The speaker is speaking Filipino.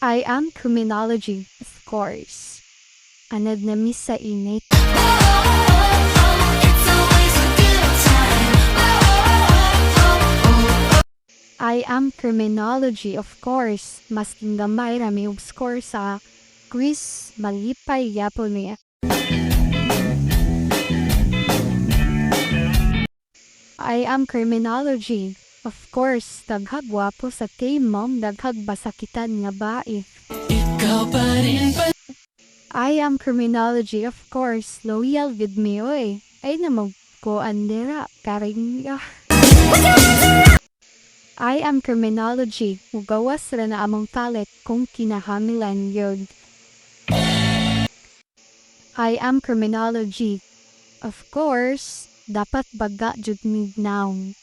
I am criminology, of course. Anad na miss sa init. I am criminology, of course. Masking gamay rami og score sa quiz, malipay yapon niya. I am criminology. Of course, daghagwapo sa team mom, daghagbasakitan nga bae. Ikaw pa rin ba? I am criminology, of course. Loyal with me, oy. Ay namag ko andera, karing I am criminology. Ugawas ra na among talet kung kinahamilan yun. I am criminology. Of course, dapat baga jud mig naong.